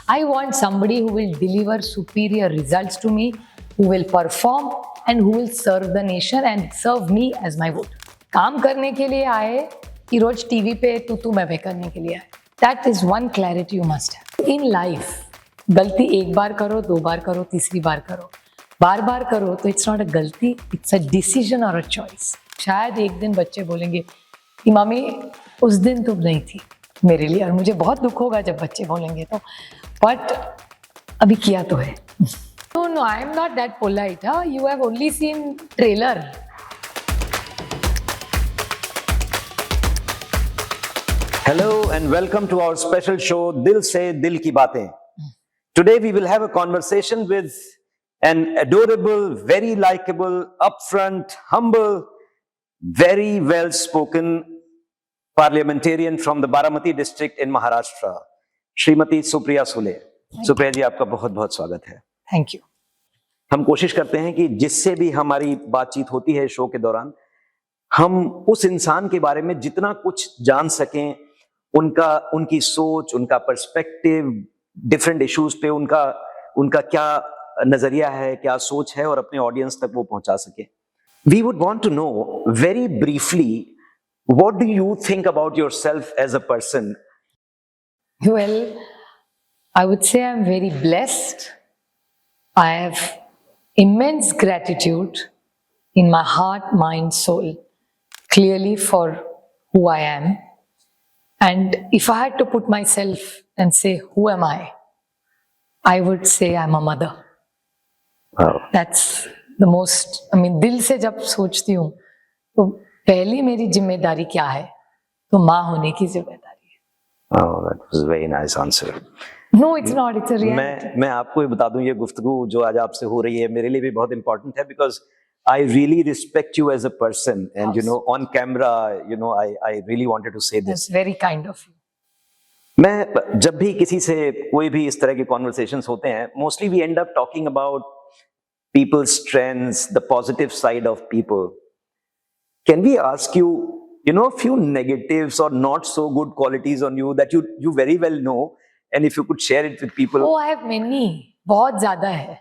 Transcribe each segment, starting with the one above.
I want somebody who will deliver superior results to me, who will perform and who will serve the nation and serve me as my voter. काम करने के लिए आए कि रोज TV पे तू मैं करने के लिए आए. That is one clarity you must have. In life, गलती एक बार करो, दो बार करो, तीसरी बार करो, बार बार करो तो it's not a गलती, it's a decision or a choice. शायद एक दिन बच्चे बोलेंगे कि मम्मी उस दिन तुम नहीं थी मेरे लिए, और मुझे बहुत दुख होगा जब बच्चे बोलेंगे तो, बट अभी किया तो है. No, I am not that polite. You have only seen trailer. Hello and welcome to our special show Dil Se Dil Ki Baatein. Today we will have a conversation with an adorable, very likable, upfront, humble, very well spoken parliamentarian from the Baramati district in Maharashtra, Shrimati Supriya Sule. Supriya जी, आपका बहुत बहुत स्वागत है. Thank you. हम कोशिश करते हैं कि जिससे भी हमारी बातचीत होती है शो के दौरान, हम उस इंसान के बारे में जितना कुछ जान सकें, उनकी सोच, उनका पर्सपेक्टिव, डिफरेंट इश्यूज पे उनका क्या नजरिया है, क्या सोच है, और अपने ऑडियंस तक वो पहुंचा सके. We would want to know very briefly, what do you think about yourself as a person? Well, I would say I'm very blessed. I have immense gratitude in my heart, mind, soul, clearly for who I am. And if I had to put myself and say, who am I would say I'm a mother. Wow. That's the most, दिल से जब सोचती हूँ तो पहली मेरी जिम्मेदारी क्या है, तो माँ होने की जिम्मेदारी है. Oh, that was a very nice answer. No, it's not. It's a reality. मैं आपको ये बता दूं, ये गुफ्तगू जो आज आपसे हो रही है मेरे लिए भी बहुत इंपॉर्टेंट है, because I really respect you as a person, and you know, on camera, you know, I really wanted to say this. That's very kind of you. मैं जब भी किसी से कोई भी इस तरह के कॉन्वर्सेशंस होते हैं, mostly we end up talking about people's strengths, the positive side of people. Can we ask you, a few negatives or not so good qualities on you that you very well know, and if you could share it with people? Oh, I have many. बहुत ज्यादा है.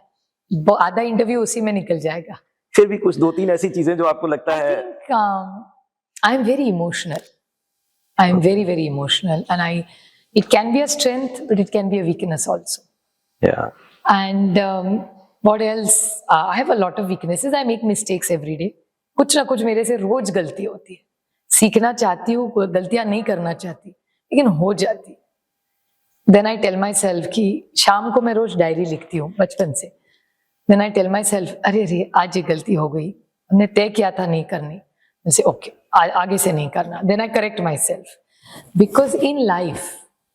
आधा interview उसी में निकल जाएगा. फिर भी कुछ दो तीन ऐसी चीजें जो आपको लगता है? I think I am very emotional. I am very, very emotional, and it can be a strength, but it can be a weakness also. Yeah. And what else? I have a lot of weaknesses. I make mistakes every day. कुछ ना कुछ मेरे से रोज गलती होती है. सीखना चाहती हूँ, गलतियां नहीं करना चाहती, लेकिन हो जाती. Then I tell myself कि शाम को मैं रोज डायरी लिखती हूँ बचपन से. Then I tell myself, अरे आज ये गलती हो गई, हमने तय किया था नहीं करनी. I say okay, आगे से नहीं करना. Then I correct myself, because in life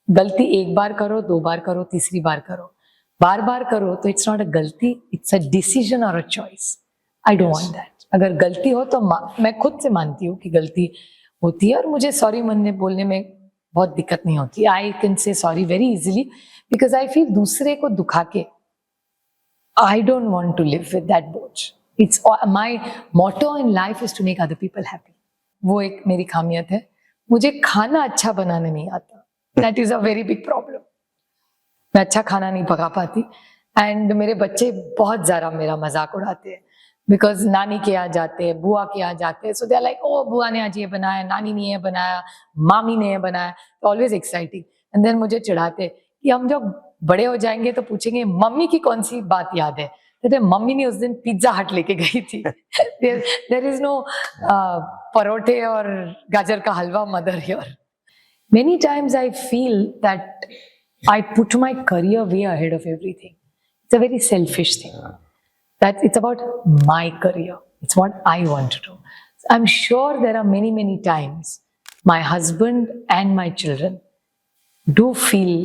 गलती एक बार करो, दो बार करो, तीसरी बार करो, बार बार करो तो it's not a गलती, it's a decision or a choice. I don't want that. अगर गलती हो तो मैं खुद से मानती हूँ कि गलती होती है, और मुझे सॉरी बोलने में बहुत दिक्कत नहीं होती. I can say sorry very easily because I feel दूसरे को दुखा के I don't want to live with that both. It's my motto in life is to make other people happy. वो एक मेरी खामियत है. मुझे खाना अच्छा बनाने नहीं आता. That is a very big problem. मैं अच्छा खाना नहीं पका पाती, एंड मेरे बच्चे बहुत ज़्यादा मेरा मजाक उड़ाते हैं, बिकॉज नानी के यहाँ जाते हैं, बुआ के यहाँ जाते हैं, सो दे आर लाइक, ओ बुआ ने आज ये बनाया, नानी ने ये बनाया, मामी ने ये बनाया, तो ऑलवेज एक्साइटिंग. एंड देन मुझे चिढ़ाते कि हम जब बड़े हो जाएंगे तो पूछेंगे मम्मी की कौन सी बात याद है, तो मम्मी ने उस दिन पिज्जा हट लेके गई थी. देयर इज नो परोठे और गाजर का हलवा mother here. Many times I feel that I put my career way ahead of everything. It's a very selfish thing. That it's about my career. It's what I want to do. I'm sure there are many, many times my husband and my children do feel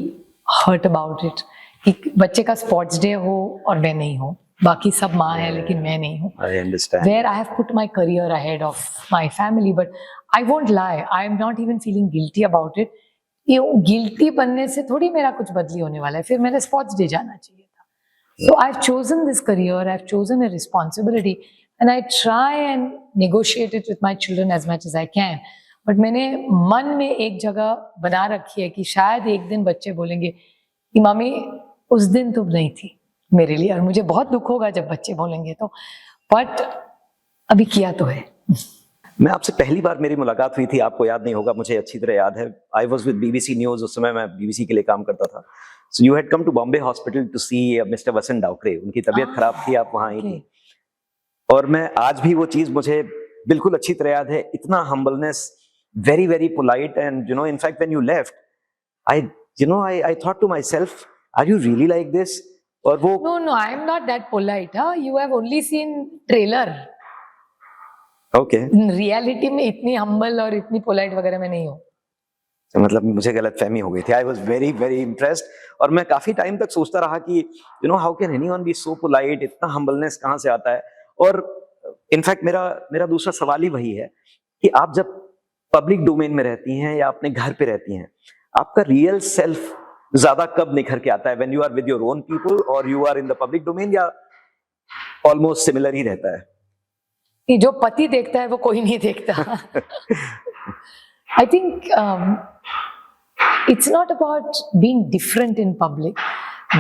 hurt about it. कि बच्चे का sports day हो और मैं नहीं हूँ. बाकी सब माँ है लेकिन मैं नहीं हूँ. I understand. Where I have put my career ahead of my family, but I won't lie, I am not even feeling guilty about it. ये गिल्टी बनने से थोड़ी मेरा कुछ बदली होने वाला है. फिर मेरे स्पोर्ट्स डे जाना चाहिए था. So I've chosen this career, I've chosen a responsibility, and I try and negotiate it with my children as much as I can. But मैंने मन में एक जगह बना रखी है कि शायद एक दिन बच्चे बोलेंगे कि मम्मी उस दिन तुम नहीं थी मेरे लिए, और मुझे बहुत दुख होगा जब बच्चे बोलेंगे तो, बट अभी किया तो है। मैं आपसे पहली बार मेरी मुलाकात हुई थी, आपको याद नहीं होगा, मुझे अच्छी तरह याद है। I was with BBC news, उस समय मैं BBC के लिए काम करता था। So you had come to Bombay hospital to see mister Vasant Dawkare. उनकी तबीयत खराब थी, आप वहां आई थी। और मैं आज भी वो चीज मुझे बिल्कुल अच्छी तरह याद है। इतना humbleness, very very polite, and you know in fact when you left, I thought to my self, are you really like this? और वो No, I am not that polite. You have only seen trailer. Okay, reality में इतनी humble और इतनी polite वगैरह मैं नहीं हूँ। मतलब मुझे गलतफहमी हो गई थी। I was very very impressed, और मैं काफी टाइम तक सोचता रहा कि how can anyone be so polite, इतना हम्बलनेस कहाँ से आता है? और इनफैक्ट मेरा दूसरा सवाल ही वही है कि आप जब पब्लिक डोमेन में रहती हैं या अपने घर पे रहती हैं, आपका रियल सेल्फ ज्यादा कब निखर के आता है? When you are with your own people और you are in the public domain, या ऑलमोस्ट सिमिलर ही रहता है? कि जो पति देखता है वो कोई नहीं देखता। I think it's not about being different in public,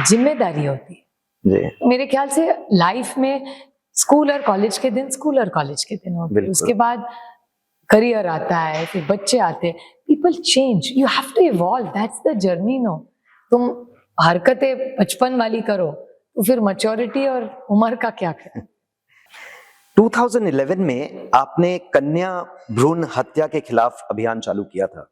जिम्मेदारी होती है। जी, मेरे ख्याल से लाइफ में स्कूल और कॉलेज के दिन स्कूल और कॉलेज के दिन होते हैं, बिल्कुल। उसके बाद करियर आता है, फिर बच्चे आते हैं, people change, you have to evolve, that's the journey. No, तुम हरकतें बचपन वाली करो तो फिर मैच्योरिटी और उम्र का क्या करें? 2011 में आपने कन्या भ्रूण हत्या के खिलाफ अभियान चालू किया था।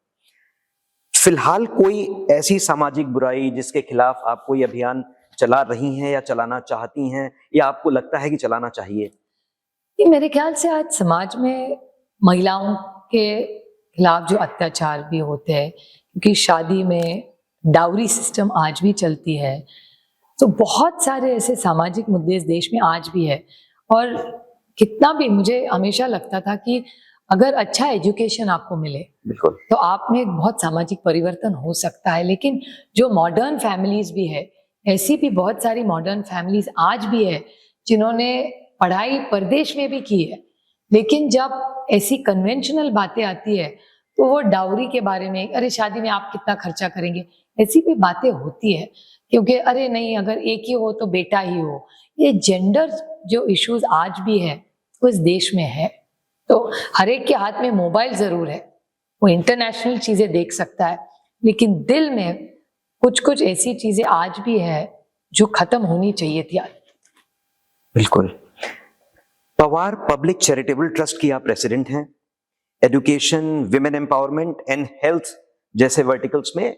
फिलहाल कोई ऐसी सामाजिक बुराई जिसके खिलाफ आप कोई अभियान चला रही हैं या चलाना चाहती हैं, या आपको लगता है कि चलाना चाहिए? ये मेरे ख्याल से आज समाज में महिलाओं के खिलाफ जो अत्याचार भी होते हैं, क्योंकि शादी में डाउरी सिस्टम आज भी चलती है, तो बहुत सारे ऐसे सामाजिक मुद्दे इस देश में आज भी है। और कितना भी मुझे हमेशा लगता था कि अगर अच्छा एजुकेशन आपको मिले बिल्कुल, तो आप में एक बहुत सामाजिक परिवर्तन हो सकता है। लेकिन जो मॉडर्न फैमिलीज भी है, ऐसी भी बहुत सारी मॉडर्न फैमिलीज आज भी है जिन्होंने पढ़ाई परदेश में भी की है, लेकिन जब ऐसी कन्वेंशनल बातें आती है तो वो डाउरी के बारे में, अरे शादी में आप कितना खर्चा करेंगे, ऐसी भी बातें होती है। क्योंकि अरे नहीं, अगर एक ही हो तो बेटा ही हो। ये जेंडर जो इश्यूज आज भी है वो इस देश में है। तो हर एक के हाथ में मोबाइल जरूर है, वो इंटरनेशनल चीजें देख सकता है, लेकिन दिल में कुछ कुछ ऐसी चीजें आज भी है जो खत्म होनी चाहिए थी आज। बिल्कुल। पवार पब्लिक चैरिटेबल ट्रस्ट की आप प्रेसिडेंट हैं। Education, women empowerment and health जैसे वर्टिकल्स में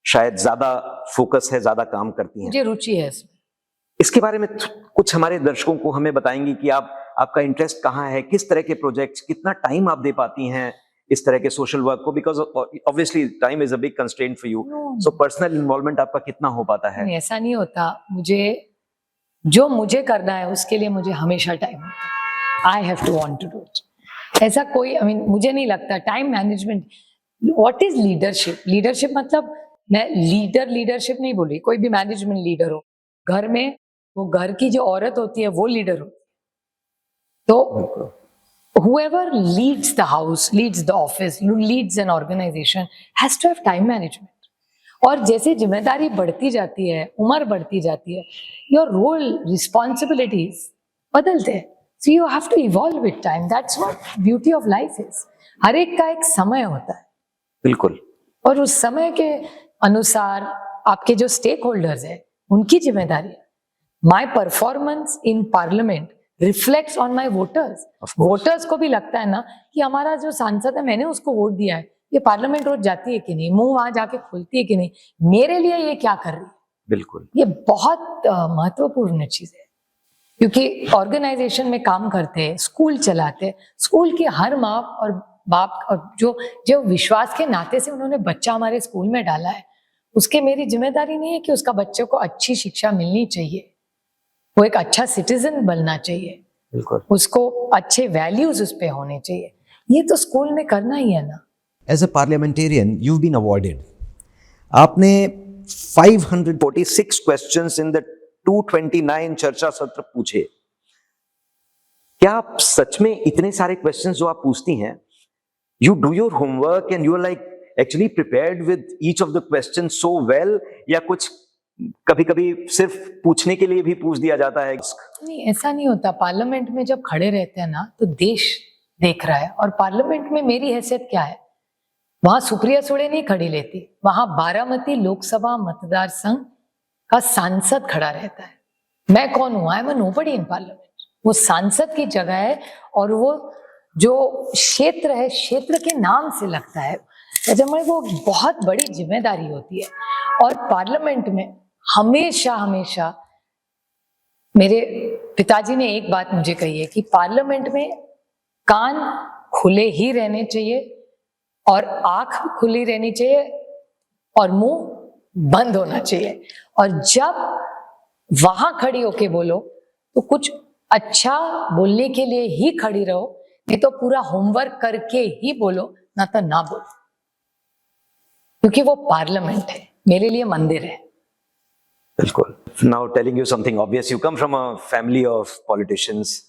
शायद ज्यादा फोकस है, ज्यादा काम करती हैं। मुझे रुचि है इसमें। इसके बारे में कुछ हमारे दर्शकों को हमें बताएंगी कि आपका इंटरेस्ट कहाँ है, किस तरह के प्रोजेक्ट्स, कितना टाइम आप दे पाती हैं इस तरह के सोशल वर्क को? Because obviously time is a big constraint for you, so personal involvement आपका कितना हो पाता है? नहीं, ऐसा नहीं होता। जो मुझे करना है उसके लिए मुझे हमेशा टाइम होता है। I have to want to do it. ऐसा कोई मुझे नहीं लगता time management. What is leadership? Leadership मतलब, मैं लीडरशिप नहीं बोल रही, कोई भी मैनेजमेंट लीडर हो, घर में वो घर की जो औरत होती है वो लीडर होती है। तो whoever leads the house, leads the office, leads an organization has to have time management. और जैसे जिम्मेदारी बढ़ती जाती है, उम्र बढ़ती जाती है, your role, responsibilities बदलते हैं। So you have to evolve with time. That's what beauty of life is. हर एक का एक समय होता है, बिल्कुल, और उस समय के अनुसार आपके जो स्टेक होल्डर्स है उनकी जिम्मेदारी है। My performance in parliament reflects on my voters. Voters को भी लगता है ना कि हमारा जो सांसद है, मैंने उसको वोट दिया है, ये पार्लियामेंट रोज जाती है कि नहीं, मुंह वहां जाके खोलती है कि नहीं, मेरे लिए ये क्या कर रही है। बिल्कुल, ये बहुत महत्वपूर्ण चीज है, क्योंकि ऑर्गेनाइजेशन में काम करते हैं, स्कूल चलाते हैं, स्कूल की हर माँ और बाप और जो विश्वास के नाते से उन्होंने बच्चा हमारे स्कूल में डाला है, उसके मेरी जिम्मेदारी नहीं है कि उसका बच्चे को अच्छी शिक्षा मिलनी चाहिए, वो एक अच्छा सिटीजन बनना चाहिए, बिल्कुल, उसको अच्छे वैल्यूज उस पे होने चाहिए। ये तो स्कूल में करना ही है ना। As a parliamentarian, you've been awarded. आपने 546 क्वेश्चंस इन द 229 चर्चा सत्र पूछे। क्या आप सच में इतने सारे क्वेश्चंस जो आप पूछती हैं, you do your homework and you are like actually prepared with each of the questions so well, या कुछ कभी कभी सिर्फ पूछने के लिए भी पूछ दिया जाता है। नहीं, ऐसा नहीं होता। पार्लियामेंट में जब खड़े रहते हैं ना, तो देश देख रहा है। और पार्लियामेंट में मेरी हैसियत क्या है? वहां सुप्रिया सुळे नहीं खड़ी लेती, वहां बारामती लोकसभा मतदार संघ का सांसद खड़ा रहता है। मैं कौन हूं? I am nobody in parliament. वो सांसद की जगह है, और वो जो क्षेत्र है, क्षेत्र के नाम से लगता है, त्याच्यामुळे वो बहुत बड़ी जिम्मेदारी होती है। और पार्लियामेंट में हमेशा हमेशा मेरे पिताजी ने एक बात मुझे कही है कि पार्लियामेंट में कान खुले ही रहने चाहिए, और आंख खुली रहनी चाहिए, और मुंह बंद होना चाहिए। और जब वहां खड़ी होके बोलो तो कुछ अच्छा बोलने के लिए ही खड़ी रहो, नहीं तो पूरा होमवर्क करके ही बोलो, ना तो ना बोलो। क्योंकि वो पार्लियामेंट है, मेरे लिए मंदिर है। बिल्कुल। Now telling you something obvious, you come from a family of politicians.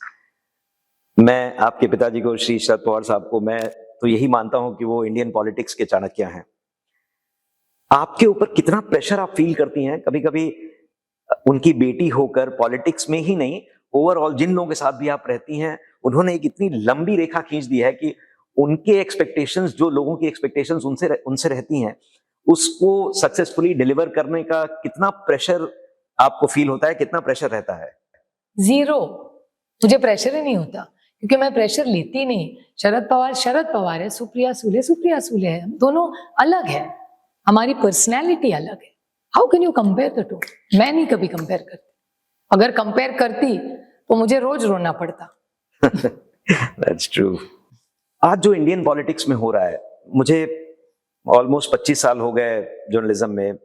मैं आपके पिताजी को, श्री शरद पवार साहब को, मैं तो यही मानता हूं कि वो इंडियन पॉलिटिक्स के चाणक्य हैं। आपके ऊपर कितना प्रेशर आप फील करती हैं कभी कभी, उनकी बेटी होकर पॉलिटिक्स में ही नहीं, ओवरऑल जिन लोगों के साथ भी आप रहती हैं, उन्होंने एक इतनी लंबी रेखा खींच दी है कि उनके एक्सपेक्टेशंस, जो लोगों की एक्सपेक्टेशंस उनसे रहती हैं, उसको सक्सेसफुली डिलीवर करने का कितना प्रेशर आपको फील होता है, कितना प्रेशर रहता है? जीरो। मुझे प्रेशर ही नहीं होता, क्योंकि मैं प्रेशर लेती नहीं। शरद पवार है, सुप्रिया सुले है, हम दोनों अलग है, हमारी पर्सनैलिटी अलग है। How can you compare the two? मैं नहीं कभी कंपेयर करती। अगर कंपेयर करती तो मुझे रोज रोना पड़ता। That's true. आज जो इंडियन पॉलिटिक्स में हो रहा है, मुझे ऑलमोस्ट 25 साल हो गए जर्नलिज्म में,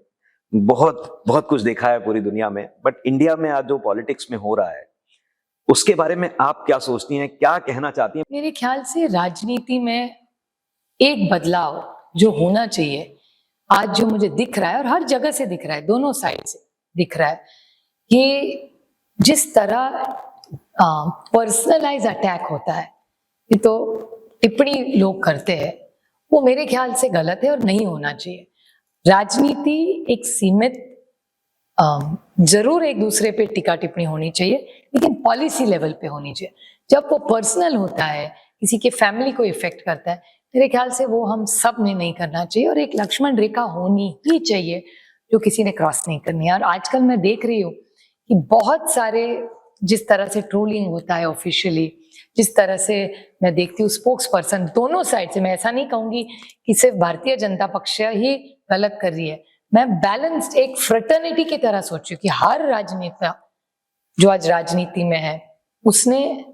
बहुत बहुत कुछ देखा है पूरी दुनिया में, बट इंडिया में आज जो पॉलिटिक्स में हो रहा है, उसके बारे में आप क्या सोचती हैं, क्या कहना चाहती हैं? मेरे ख्याल से राजनीति में एक बदलाव जो होना चाहिए, आज जो मुझे दिख रहा है, और हर जगह से दिख रहा है, दोनों साइड से दिख रहा है, कि जिस तरह पर्सनलाइज अटैक होता है, ये तो टिप्पणी लोग करते हैं, वो मेरे ख्याल से गलत है और नहीं होना चाहिए। राजनीति एक सीमित, जरूर एक दूसरे पे टिक्का टिप्पणी होनी चाहिए, लेकिन पॉलिसी लेवल पे होनी चाहिए। जब वो पर्सनल होता है, किसी के फैमिली को इफेक्ट करता है, मेरे ख्याल से वो हम सब ने नहीं करना चाहिए, और एक लक्ष्मण रेखा होनी ही चाहिए जो किसी ने क्रॉस नहीं करनी है। और आजकल मैं देख रही हूँ कि बहुत सारे, जिस तरह से ट्रोलिंग होता है ऑफिशियली, जिस तरह से मैं देखती हूँ स्पोक्स पर्सन दोनों साइड से, मैं ऐसा नहीं कहूंगी कि सिर्फ भारतीय जनता पक्ष ही गलत कर रही है, मैं बैलेंस्ड एक फ्रेटर्निटी की तरह सोचू कि हर राजनेता जो आज राजनीति में है, उसने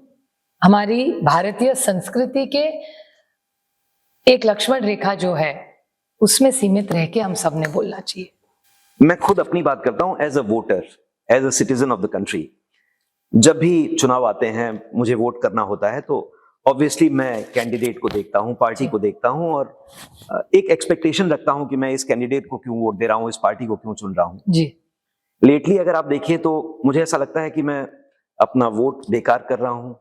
हमारी भारतीय संस्कृति के एक लक्ष्मण रेखा जो है, उसमें सीमित रह के हम सब ने बोलना चाहिए। मैं खुद अपनी बात करता हूं, as a voter, as a citizen of the country. जब भी चुनाव आते हैं, मुझे वोट करना होता है, तो ऑब्वियसली मैं कैंडिडेट को देखता हूं, पार्टी को देखता हूं, और एक एक्सपेक्टेशन रखता हूं कि मैं इस कैंडिडेट को क्यों वोट दे रहा हूं, इस पार्टी को क्यों चुन रहा हूं। जी। लेटली अगर आप देखिए तो मुझे ऐसा लगता है कि मैं अपना वोट बेकार कर रहा हूं।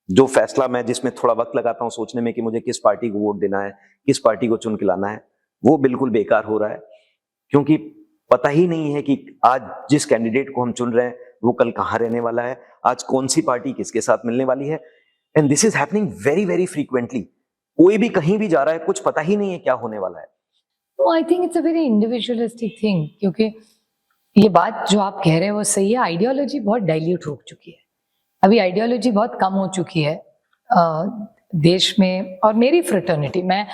जो फैसला मैं, जिसमें थोड़ा वक्त लगाता हूं सोचने में कि मुझे किस पार्टी को वोट देना है, किस पार्टी को चुन के लाना है, वो बिल्कुल बेकार हो रहा है, क्योंकि पता ही नहीं है कि आज जिस कैंडिडेट को हम चुन रहे हैं वो कल कहाँ रहने वाला है, आज कौन सी पार्टी किसके साथ मिलने वाली है। And this is happening very very frequently. कोई भी कहीं भी जा रहा है, कुछ पता ही नहीं है क्या होने वाला है। तो I think it's a very individualistic thing, क्योंकि ये बात जो आप कह रहे हैं वो सही है। आइडियोलॉजी बहुत डाइल्यूट हो चुकी है, अभी आइडियोलॉजी बहुत कम हो चुकी है देश में। और मेरी फ्रेटर्निटी, मैं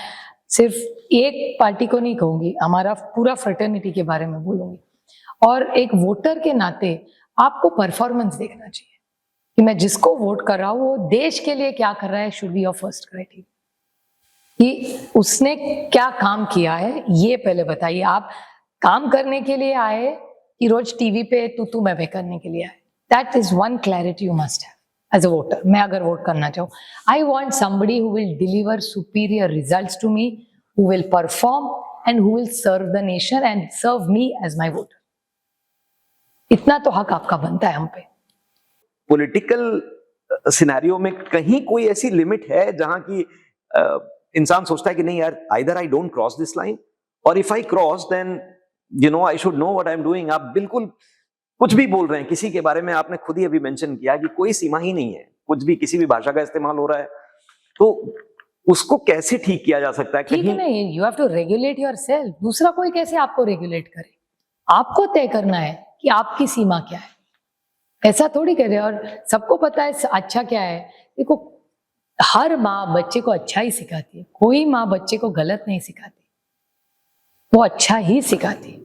सिर्फ एक पार्टी को नहीं कहूंगी, हमारा पूरा फ्रेटर्निटी के बारे में बोलूंगी। और एक वोटर के नाते आपको परफॉर्मेंस देखना चाहिए कि मैं जिसको वोट कर रहा हूँ वो देश के लिए क्या कर रहा है, should be your first criteria, कि उसने क्या काम किया है, ये पहले बताइए। आप काम करने के लिए आए कि रोज टीवी पे तू मैं करने के लिए आए? That is one clarity you must have as a voter. मैं अगर वोट करना चाहूँ, I want somebody who will deliver superior results to me, who will perform and who will serve the nation and serve me as my voter. इतना तो हक आपका बनता है हम पे। पॉलिटिकल सिनेरियो में कहीं कोई ऐसी लिमिट है जहां की इंसान सोचता है कि नहीं यार, either I don't cross this line, और if I cross then you know I should know what I am doing. आप बिल्कुल कुछ भी बोल रहे हैं किसी के बारे में, आपने खुद ही अभी मेंशन किया कि कोई सीमा ही नहीं है, कुछ भी किसी भी भाषा का इस्तेमाल हो रहा है, तो उसको कैसे ठीक किया जा सकता है? ठीक है ना, you have to regulate yourself. दूसरा कोई कैसे आपको रेगुलेट करे? आपको तय करना है कि आपकी सीमा क्या है। ऐसा थोड़ी कर रहे। और सबको पता है अच्छा क्या है। देखो, हर माँ बच्चे को अच्छा ही सिखाती है, कोई माँ बच्चे को गलत नहीं सिखाती, वो अच्छा ही सिखाती है।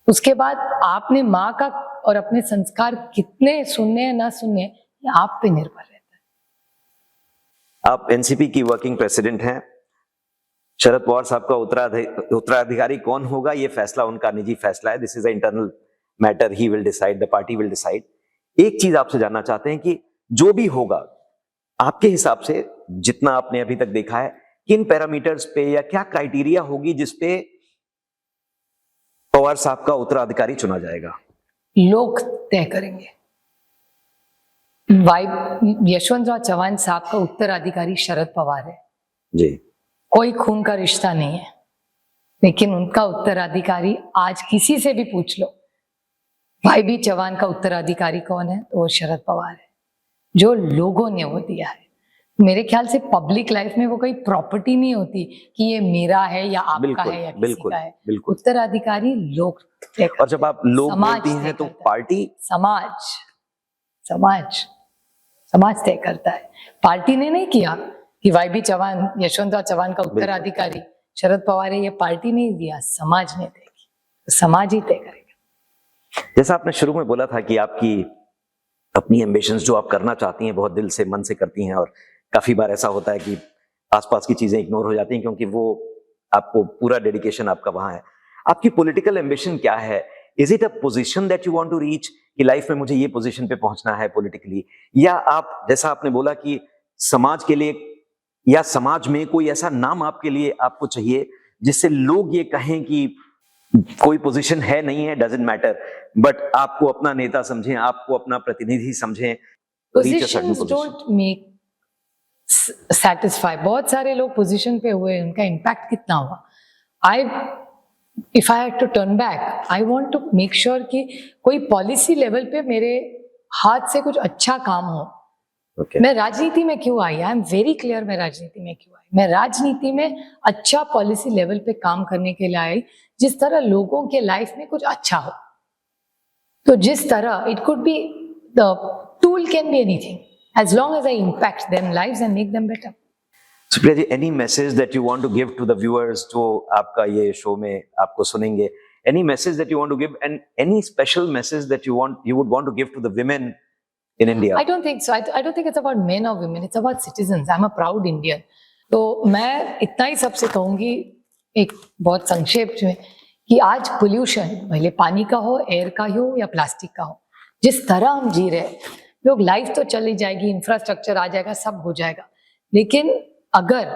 उसके बाद आपने माँ का और अपने संस्कार कितने सुनने या ना सुनने, ये आप पे निर्भर रहता है। आप एनसीपी की वर्किंग प्रेसिडेंट हैं। शरद पवार साहब का उत्तराधिकारी कौन होगा, ये फैसला उनका निजी फैसला है। This is a internal matter, he will decide, the party will decide. एक चीज आपसे जानना चाहते हैं कि जो भी होगा, आपके हिसाब से जितना आपने अभी तक देखा है, किन पैरामीटर्स पे या क्या क्राइटेरिया होगी जिसपे पवार साहब का उत्तराधिकारी चुना जाएगा? लोग तय करेंगे। यशवंतराव चव्हाण साहब का उत्तराधिकारी शरद पवार है जी। कोई खून का रिश्ता नहीं है, लेकिन उनका उत्तराधिकारी आज किसी से भी पूछ लो, भाई भी चौहान का उत्तराधिकारी कौन है, तो वो शरद पवार है, जो लोगों ने वो दिया है। मेरे ख्याल से पब्लिक लाइफ में वो कोई प्रॉपर्टी नहीं होती कि ये मेरा है या आपका है या किसी का है। बिल्कुल। उत्तराधिकारी लोग तय करते हैं। और जब आप लोग समाज बोलती हैं तय तो करता है। पार्टी, समाज तय करता है। पार्टी ने नहीं किया कि वाईबी चौहान, यशवंतराव चौहान का उत्तराधिकारी शरद पवार है, ये पार्टी ने दिया, समाज ने तय किया, समाज ही तय करेगा। जैसा आपने शुरू में बोला था कि आपकी अपनी एम्बिशंस जो आप करना चाहती हैं बहुत दिल से, मन से करती हैं, और काफी बार ऐसा होता है कि आसपास की चीजें इग्नोर हो जाती हैं क्योंकि वो आपको पूरा डेडिकेशन आपका वहां है। आपकी पॉलिटिकल एम्बिशन क्या है? Is it a position that you want to reach, कि लाइफ में मुझे ये पोजीशन पे पहुंचना है पॉलिटिकली, या आप जैसा आपने बोला कि समाज के लिए या समाज में कोई ऐसा नाम आपके लिए आपको चाहिए जिससे लोग ये कहें कि कोई पोजीशन है नहीं है, डजंट मैटर, बट आपको अपना नेता समझें, आपको अपना प्रतिनिधि समझें। Positions don't make satisfy. बहुत सारे लोग पोजीशन पे हुए, उनका इम्पैक्ट कितना हुआ। If I had to turn back, I want to make sure कि कोई पॉलिसी लेवल पे मेरे हाथ से कुछ अच्छा काम हो। मैं राजनीति में क्यों आई? आई एम वेरी क्लियर, मैं राजनीति में क्यों आई? मैं राजनीति में अच्छा पॉलिसी लेवल पे काम करने के लिए आई, जिस तरह लोगों के लाइफ में कुछ अच्छा हो। तो जिस तरह it could be, the tool can be anything, as long as I impact them lives and make them better. Supriya ji, any message that you want to give to the viewers जो आपका ये शो में आपको सुनेंगे, any message that you want to give, and any special message that you would want to give to the women in India? I don't think so. I don't think it's about men or women. It's about citizens. I'm a proud Indian. तो मैं इतना ही सबसे कहूंगी, एक बहुत संक्षेप में, कि आज पोल्यूशन भले पानी का हो, एयर का हो या प्लास्टिक का हो, जिस तरह हम जी रहे हैं, लोग लाइफ तो चली जाएगी, इंफ्रास्ट्रक्चर आ जाएगा, सब हो जाएगा, लेकिन अगर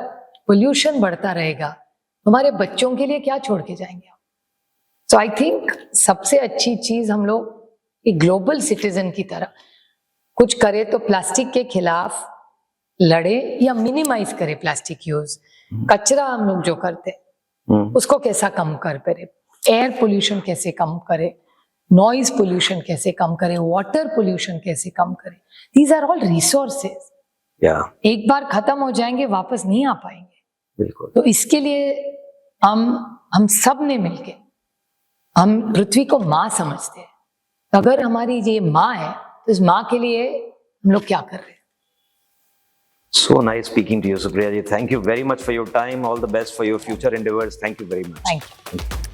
पोल्यूशन बढ़ता रहेगा हमारे बच्चों के लिए क्या छोड़ के जाएंगे? सो आई थिंक सबसे अच्छी चीज हम लोग एक ग्लोबल सिटीजन की तरह कुछ करे तो प्लास्टिक के खिलाफ लड़े या मिनिमाइज करे प्लास्टिक यूज। कचरा हम लोग जो करते उसको कैसा कम कर पाए, एयर पोल्यूशन कैसे कम करे, नॉइज पोल्यूशन कैसे कम करें, वाटर पोल्यूशन कैसे कम करें। दीज आर ऑल रिसोर्सेज, एक बार खत्म हो जाएंगे, वापस नहीं आ पाएंगे। बिल्कुल। तो इसके लिए हम सब ने मिलके, हम पृथ्वी को माँ समझते हैं, अगर हमारी ये माँ है तो इस माँ के लिए हम लोग क्या कर रहे हैं? So nice speaking to you, Supriya ji. Thank you very much for your time. All the best for your future endeavors. Thank you very much. Thank you.